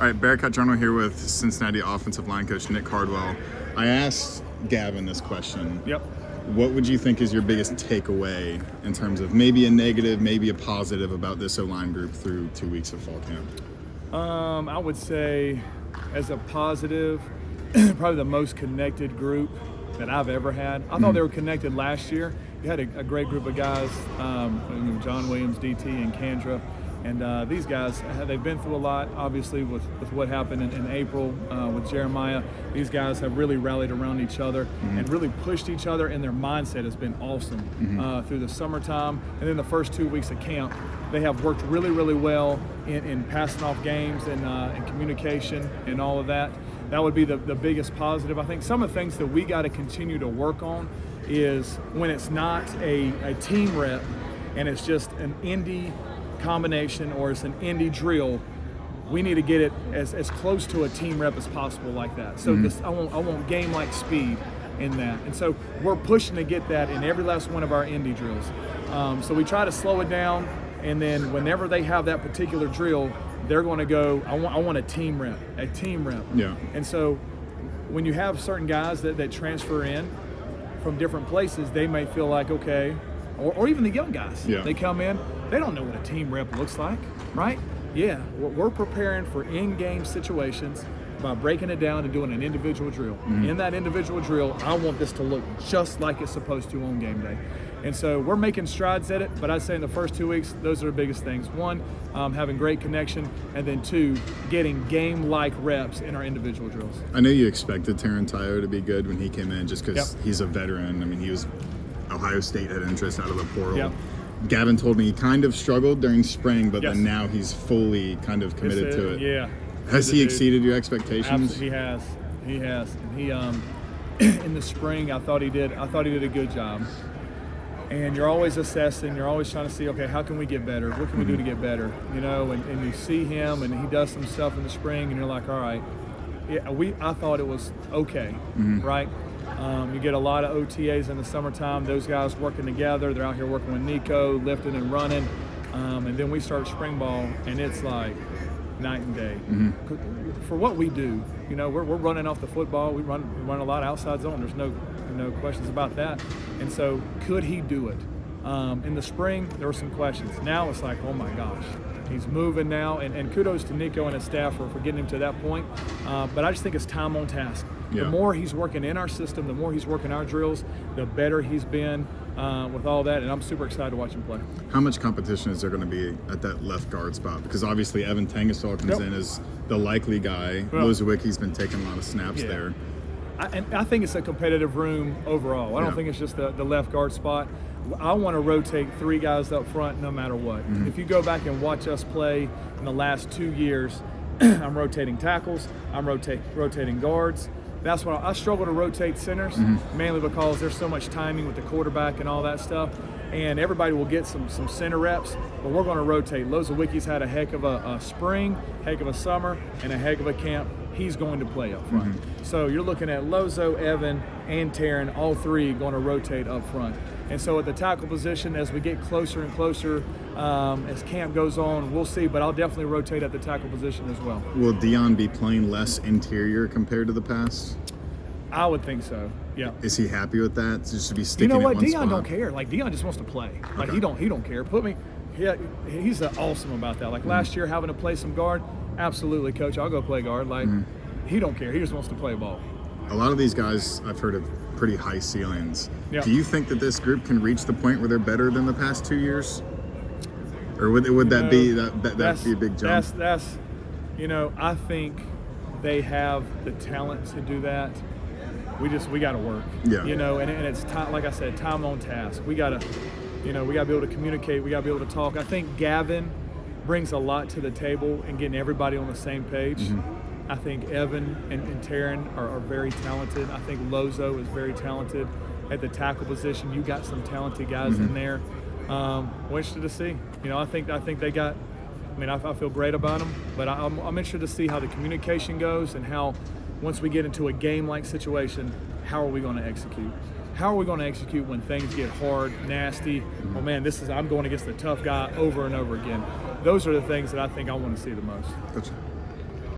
All right, Bearcat Journal here with Cincinnati offensive line coach Nic Cardwell. I asked Gavin this question. Yep. What would you think is your biggest takeaway in terms of maybe a negative, maybe a positive about this O-line group through 2 weeks of fall camp? I would say as a positive, probably the most connected group that I've ever had. I thought they were connected last year. You had a great group of guys, John Williams, DT, and Kendra. And these guys, they've been through a lot, obviously, with what happened in April with Jeremiah. These guys have really rallied around each other and really pushed each other, and their mindset has been awesome through the summertime. And then the first 2 weeks of camp, they have worked really, really well in passing off games and communication and all of that. That would be the biggest positive. I think some of the things that we got to continue to work on is when it's not a team rep and it's just an indie combination or it's an indie drill, we need to get it as close to a team rep as possible like that. So I want game-like speed in that. And so we're pushing to get that in every last one of our indie drills. So we try to slow it down, and then whenever they have that particular drill, they're going to go, I want a team rep. Yeah. And so when you have certain guys that transfer in from different places, they may feel like, okay, or even the young guys, they come in, they don't know what a team rep looks like, right? Yeah, we're preparing for in-game situations by breaking it down and doing an individual drill. In that individual drill, I want this to look just like it's supposed to on game day. And so we're making strides at it, but I'd say in the first 2 weeks, those are the biggest things. One, having great connection, and then two, getting game-like reps in our individual drills. I know you expected Taran Tyo to be good when he came in just because he's a veteran. I mean, he was Ohio State had interest out of the portal. Yep. Gavin told me he kind of struggled during spring, but then now he's fully kind of committed to it. Yeah. Has he exceeded your expectations? Absolutely, he has. And he in the spring, I thought he did a good job. And you're always assessing, you're always trying to see, okay, how can we get better? What can we do to get better? You know, and you see him and he does some stuff in the spring and you're like, all right, I thought it was okay, right? You get a lot of OTAs in the summertime, those guys working together, they're out here working with Nico, lifting and running, and then we start spring ball and it's like night and day. For what we do, you know, we're running off the football, we run a lot of outside zone, there's no questions about that. And so could he do it? In the spring, there were some questions. Now it's like, oh my gosh, he's moving now, and kudos to Nico and his staff for getting him to that point. But I just think it's time on task. The more he's working in our system, the more he's working our drills, the better he's been with all that, and I'm super excited to watch him play. How much competition is there going to be at that left guard spot? Because obviously Evan Tangasol comes in as the likely guy. Lozowicki's been taking a lot of snaps there. I think it's a competitive room overall. I don't think it's just the left guard spot. I want to rotate three guys up front no matter what. If you go back and watch us play in the last 2 years, I'm rotating tackles, I'm rotating guards. That's why I struggle to rotate centers, mainly because there's so much timing with the quarterback and all that stuff. And everybody will get some center reps, but we're going to rotate. Lozowicki's had a heck of a spring, heck of a summer, and a heck of a camp. He's going to play up front. So you're looking at Lozo, Evan, and Taran, all three going to rotate up front. And so at the tackle position, as we get closer and closer, as camp goes on, we'll see. But I'll definitely rotate at the tackle position as well. Will Deon be playing less interior compared to the past? I would think so. Yeah. Is he happy with that? Just to be sticking You know what? at one Deon spot? don't care. Like Deon just wants to play. Like he don't care. Put me. Yeah, he's awesome about that. Like last year, having to play some guard. Absolutely, coach. I'll go play guard. Like he don't care. He just wants to play ball. A lot of these guys I've heard have pretty high ceilings. Yeah. Do you think that this group can reach the point where they're better than the past 2 years? Or would that be that'd be a big jump? That's I think they have the talent to do that. We got to work. Yeah. And it's time, like I said, time on task. We got to be able to communicate. We got to be able to talk. I think Gavin brings a lot to the table in getting everybody on the same page. I think Evan and Taran are very talented. I think Lozo is very talented. At the tackle position, you got some talented guys in there. We're interested to see. I think they got. I feel great about them, but I'm interested to see how the communication goes and how, once we get into a game-like situation, how are we going to execute? How are we going to execute when things get hard, nasty? Oh man, I'm going against the tough guy over and over again. Those are the things that I think I want to see the most. Gotcha.